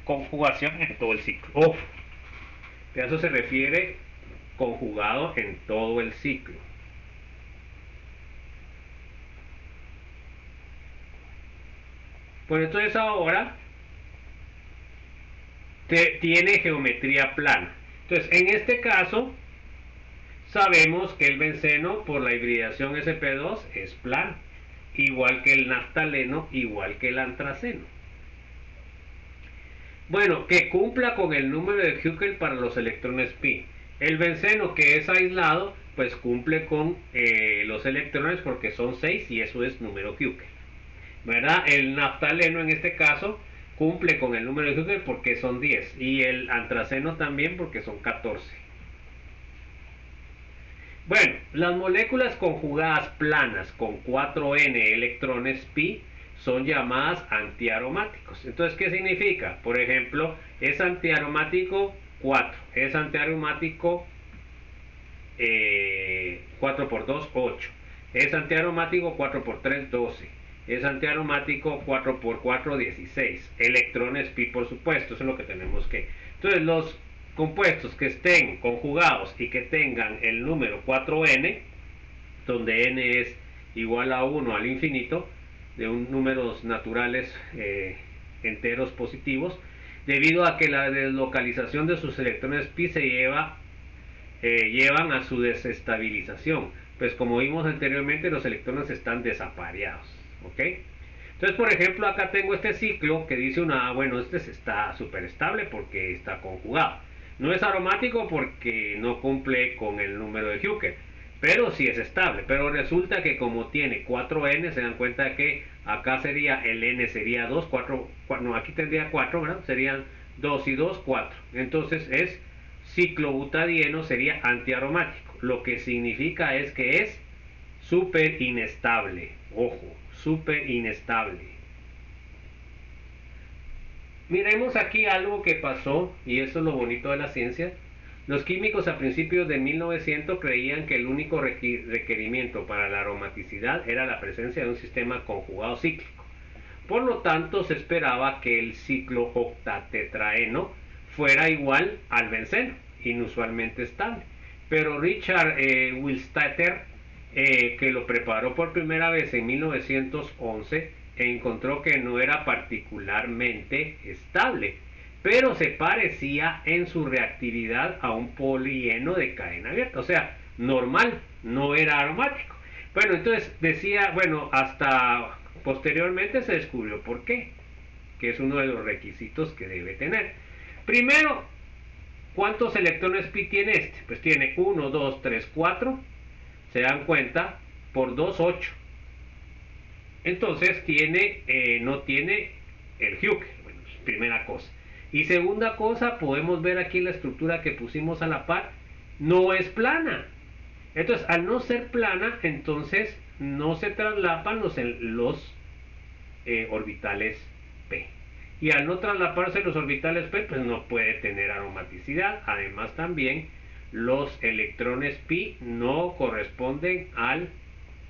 conjugación en todo el ciclo. Oh, a eso se refiere conjugado en todo el ciclo. Pues entonces ahora tiene geometría plana. Entonces, en este caso, sabemos que el benceno por la hibridación sp2 es plano, igual que el naftaleno, igual que el antraceno. Bueno, que cumpla con el número de Huckel para los electrones pi. El benceno, que es aislado, pues cumple con los electrones porque son 6 y eso es número Huckel, ¿verdad? El naftaleno en este caso cumple con el número de Huckel porque son 10 y el antraceno también porque son 14. Bueno, las moléculas conjugadas planas con 4n electrones pi son llamadas antiaromáticos. Entonces, ¿qué significa? Por ejemplo, es antiaromático 4, es antiaromático 4 por 2, 8, es antiaromático 4 por 3, 12, es antiaromático 4 por 4, 16, electrones pi por supuesto, eso es lo que tenemos que... Entonces, los compuestos que estén conjugados y que tengan el número 4n, donde n es igual a 1 al infinito, de un números naturales enteros positivos, debido a que la deslocalización de sus electrones pi se llevan a su desestabilización. Pues como vimos anteriormente, los electrones están desapareados, ¿ok? Entonces, por ejemplo, acá tengo este ciclo que dice bueno, este está súper estable porque está conjugado. No es aromático porque no cumple con el número de Huckel, pero sí es estable. Pero resulta que como tiene 4n, se dan cuenta que acá sería el n sería 2, 4, no, aquí tendría 4, ¿verdad? Serían 2 y 2, 4. Entonces es ciclobutadieno, sería antiaromático. Lo que significa es que es súper inestable. Ojo, súper inestable. Miremos aquí algo que pasó, y eso es lo bonito de la ciencia. Los químicos a principios de 1900 creían que el único requerimiento para la aromaticidad era la presencia de un sistema conjugado cíclico. Por lo tanto, se esperaba que el ciclo octatetraeno fuera igual al benceno, inusualmente estable. Pero Richard Willstatter, que lo preparó por primera vez en 1911, encontró que no era particularmente estable, pero se parecía en su reactividad a un polieno de cadena abierta, o sea, normal, no era aromático. Bueno, entonces decía, bueno, hasta posteriormente se descubrió por qué, que es uno de los requisitos que debe tener. Primero, ¿cuántos electrones pi tiene este? Pues tiene 1, 2, 3, 4, se dan cuenta, por 2, 8. Entonces no tiene el Huckel, bueno, primera cosa. Y segunda cosa, podemos ver aquí la estructura que pusimos a la par, no es plana. Entonces, al no ser plana, entonces no se traslapan los orbitales P. Y al no traslaparse los orbitales P, pues no puede tener aromaticidad. Además, también los electrones pi no corresponden al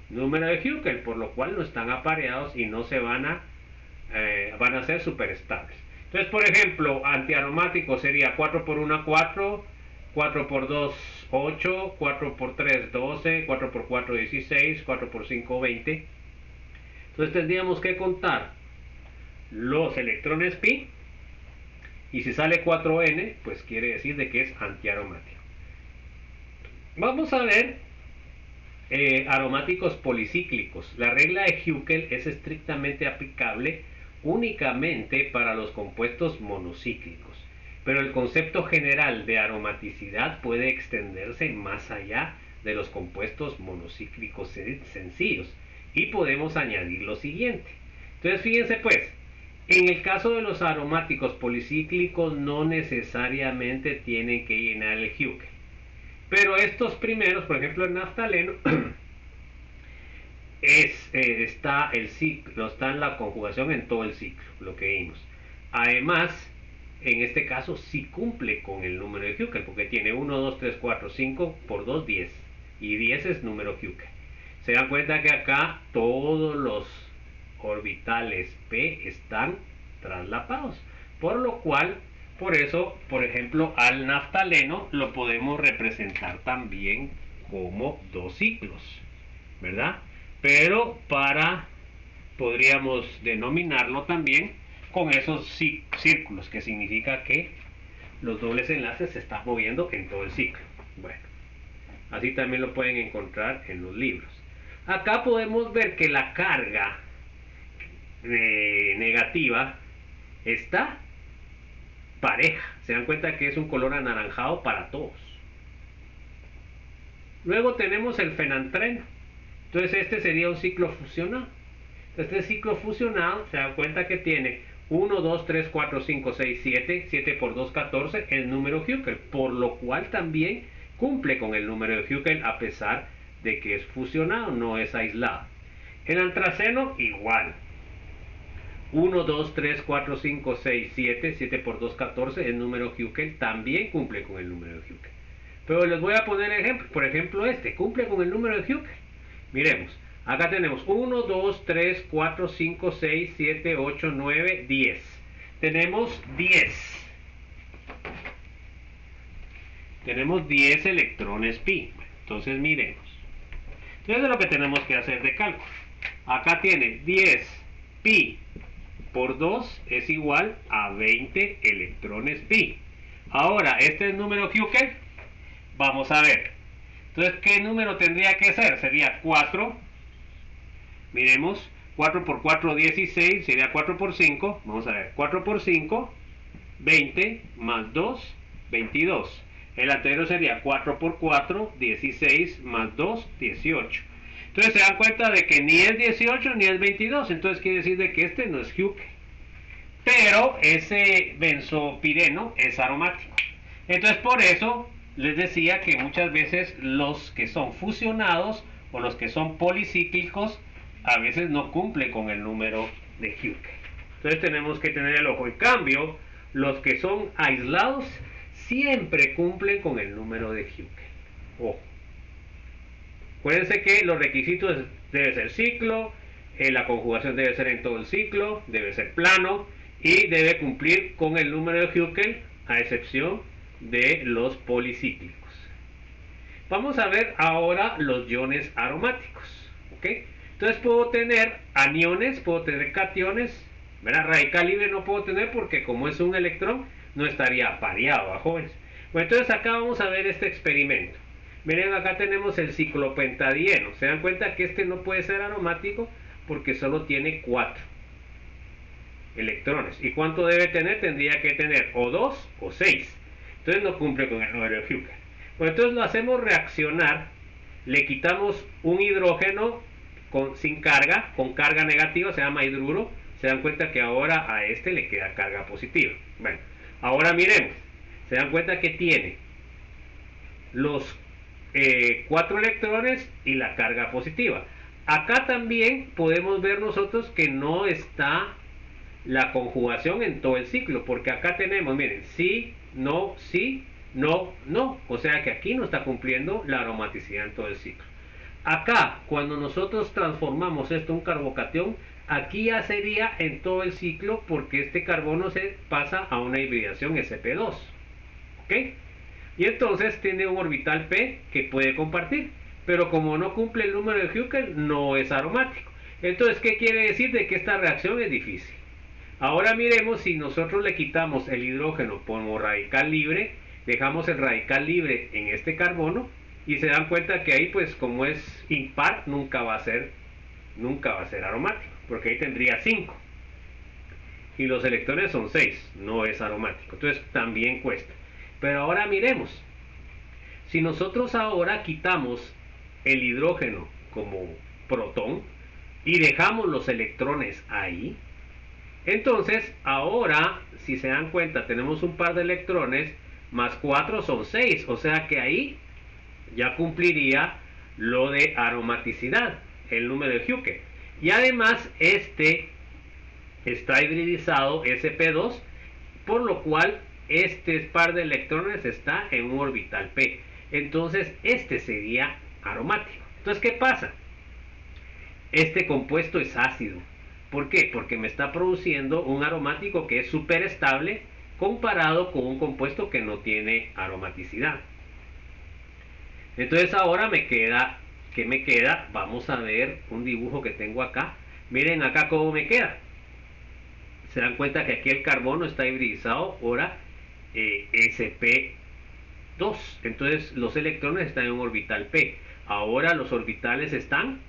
número de Huckel, por lo cual no están apareados y no se van a ser superestables. Entonces, por ejemplo, antiaromático sería 4 por 1, 4, 4 por 2, 8, 4 por 3, 12, 4 por 4, 16, 4 por 5, 20. Entonces tendríamos que contar los electrones pi, y si sale 4n, pues quiere decir de que es antiaromático. Vamos a ver aromáticos policíclicos. La regla de Huckel es estrictamente aplicable únicamente para los compuestos monocíclicos, pero el concepto general de aromaticidad puede extenderse más allá de los compuestos monocíclicos sencillos, y podemos añadir lo siguiente. Entonces, fíjense pues, en el caso de los aromáticos policíclicos no necesariamente tienen que llenar el Huckel, pero estos primeros, por ejemplo el naftaleno, está en la conjugación en todo el ciclo, lo que vimos. Además, en este caso sí cumple con el número de Huckel, porque tiene 1, 2, 3, 4, 5 por 2, 10, y 10 es número Huckel. Se dan cuenta que acá todos los orbitales P están traslapados, por lo cual, por eso, por ejemplo, al naftaleno lo podemos representar también como dos ciclos, ¿verdad? Pero podríamos denominarlo también con esos círculos, que significa que los dobles enlaces se están moviendo en todo el ciclo. Bueno, Así también lo pueden encontrar en los libros. Acá podemos ver que la carga negativa está pareja. Se dan cuenta que es un color anaranjado para todos. Luego tenemos el fenantreno. Entonces este sería un ciclo fusionado. Este ciclo fusionado se dan cuenta que tiene 1, 2, 3, 4, 5, 6, 7, 7 por 2, 14, el número Huckel, por lo cual también cumple con el número de Huckel a pesar de que es fusionado, no es aislado. El antraceno igual. 1, 2, 3, 4, 5, 6, 7, 7 por 2, 14, el número Huckel también cumple con el número de Huckel. Pero les voy a poner ejemplo, por ejemplo este, cumple con el número de Huckel. Miremos, acá tenemos 1, 2, 3, 4, 5, 6, 7, 8, 9, 10. Tenemos 10. Tenemos 10 electrones pi. Entonces miremos. Entonces es lo que tenemos que hacer de cálculo. Acá tiene 10 pi por 2 es igual a 20 electrones pi. Ahora, este es el número Huckel. Vamos a ver. Entonces, ¿qué número tendría que ser? Sería 4. Miremos. 4 por 4, 16. Sería 4 por 5. Vamos a ver. 4 por 5, 20. Más 2, 22. El anterior sería 4 por 4, 16. Más 2, 18. Entonces se dan cuenta de que ni es 18 ni es 22. Entonces quiere decir de que este no es Huckel. Pero ese benzopireno es aromático. Entonces por eso les decía que muchas veces los que son fusionados o los que son policíclicos a veces no cumplen con el número de Huckel. Entonces tenemos que tener el ojo. En cambio, los que son aislados siempre cumplen con el número de Huckel. Ojo. Acuérdense que los requisitos debe ser ciclo, la conjugación debe ser en todo el ciclo, debe ser plano y debe cumplir con el número de Huckel a excepción de los policíclicos. Vamos a ver ahora los iones aromáticos. ¿Okay? Entonces puedo tener aniones, puedo tener cationes, ¿verdad? Radical libre no puedo tener porque como es un electrón no estaría pareado, jóvenes. Bueno, entonces acá vamos a ver este experimento. Miren, acá tenemos el ciclopentadieno. Se dan cuenta que este no puede ser aromático porque solo tiene 4 electrones. ¿Y cuánto debe tener? Tendría que tener o 2 o 6. Entonces no cumple con el número de Huckel. Bueno, entonces lo hacemos reaccionar. Le quitamos un hidrógeno sin carga, con carga negativa, se llama hidruro. Se dan cuenta que ahora a este le queda carga positiva. Bueno, ahora miremos. Se dan cuenta que tiene los 4 electrones y la carga positiva. Acá también podemos ver nosotros que no está la conjugación en todo el ciclo, porque acá tenemos, miren, sí, no, no, o sea que aquí no está cumpliendo la aromaticidad en todo el ciclo. Acá, cuando nosotros transformamos esto en un carbocatión, aquí ya sería en todo el ciclo porque este carbono se pasa a una hibridación sp2. ¿Ok? Y entonces tiene un orbital p que puede compartir, pero como no cumple el número de Huckel, no es aromático. Entonces, ¿qué quiere decir? De que esta reacción es difícil. Ahora miremos si nosotros le quitamos el hidrógeno como radical libre, dejamos el radical libre en este carbono y se dan cuenta que ahí pues como es impar nunca va a ser aromático, porque ahí tendría 5 y los electrones son 6, no es aromático, entonces también cuesta. Pero ahora miremos, si nosotros ahora quitamos el hidrógeno como protón y dejamos los electrones ahí, entonces ahora si se dan cuenta tenemos un par de electrones más 4 son 6, o sea que ahí ya cumpliría lo de aromaticidad, el número de Huckel. Y además este está hibridizado sp2, por lo cual este par de electrones está en un orbital p. Entonces este sería aromático. Entonces, ¿qué pasa? Este compuesto es ácido. ¿Por qué? Porque me está produciendo un aromático que es súper estable comparado con un compuesto que no tiene aromaticidad. Entonces ahora me queda, ¿qué me queda? Vamos a ver un dibujo que tengo acá. Miren acá cómo me queda. Se dan cuenta que aquí el carbono está hibridizado, ahora sp2. 2. Entonces los electrones están en un orbital p. Ahora los orbitales están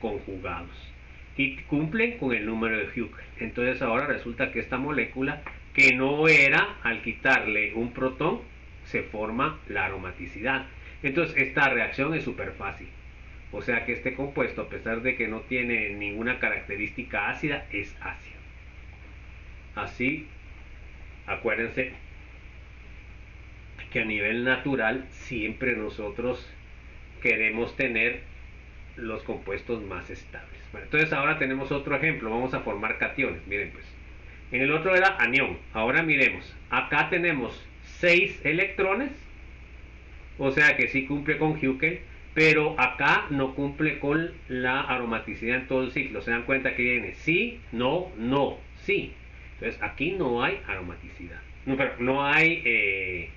conjugados y cumplen con el número de Hughes. Entonces ahora resulta que esta molécula, que no era, al quitarle un protón, se forma la aromaticidad. Entonces esta reacción es súper fácil. O sea que este compuesto, a pesar de que no tiene ninguna característica ácida, es ácido. Así, acuérdense que a nivel natural siempre nosotros queremos tener los compuestos más estables. Bueno, entonces ahora tenemos otro ejemplo, vamos a formar cationes. Miren pues, en el otro era anión. Ahora miremos, acá tenemos 6 electrones, o sea que sí cumple con Hückel, pero acá no cumple con la aromaticidad en todo el ciclo. Se dan cuenta que viene sí, no, no, sí. Entonces aquí no hay aromaticidad. No, pero no hay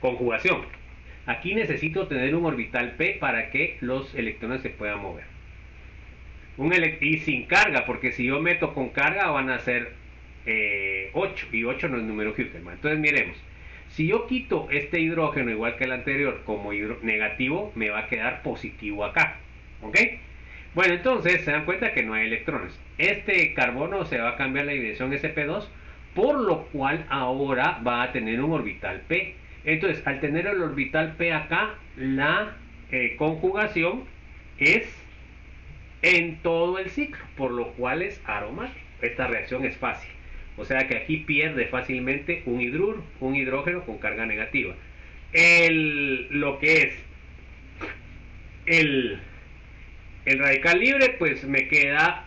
conjugación. Aquí necesito tener un orbital p para que los electrones se puedan mover. Y sin carga, porque si yo meto con carga van a ser 8, y 8 no es número Hückel. Entonces miremos, si yo quito este hidrógeno igual que el anterior como negativo, me va a quedar positivo acá. ¿Ok? Bueno, entonces se dan cuenta que no hay electrones. Este carbono se va a cambiar la dirección sp2, por lo cual ahora va a tener un orbital p. Entonces, al tener el orbital p acá, la conjugación es en todo el ciclo, por lo cual es aromático. Esta reacción es fácil. O sea que aquí pierde fácilmente un hidruro, un hidrógeno con carga negativa. Lo que es el, el radical libre, pues me queda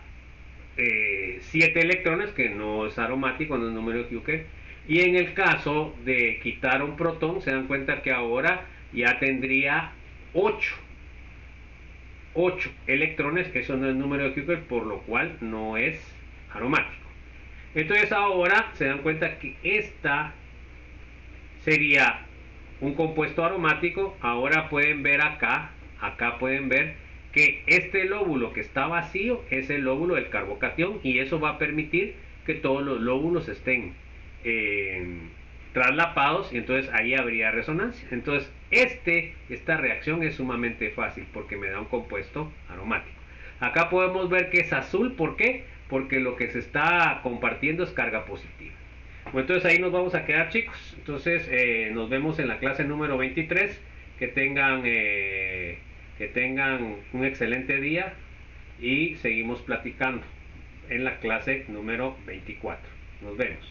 7 electrones, que no es aromático, no es número de Hückel. Y en el caso de quitar un protón, se dan cuenta que ahora ya tendría 8 electrones, eso no es número de Hückel, por lo cual no es aromático. Entonces ahora se dan cuenta que esta sería un compuesto aromático. Ahora pueden ver acá pueden ver que este lóbulo que está vacío es el lóbulo del carbocatión, y eso va a permitir que todos los lóbulos estén traslapados, y entonces ahí habría resonancia. Entonces esta reacción es sumamente fácil porque me da un compuesto aromático. Acá podemos ver que es azul. ¿Por qué? Porque lo que se está compartiendo es carga positiva. Bueno, entonces ahí nos vamos a quedar, chicos. Entonces nos vemos en la clase número 23. Que tengan un excelente día, y seguimos platicando en la clase número 24. Nos vemos.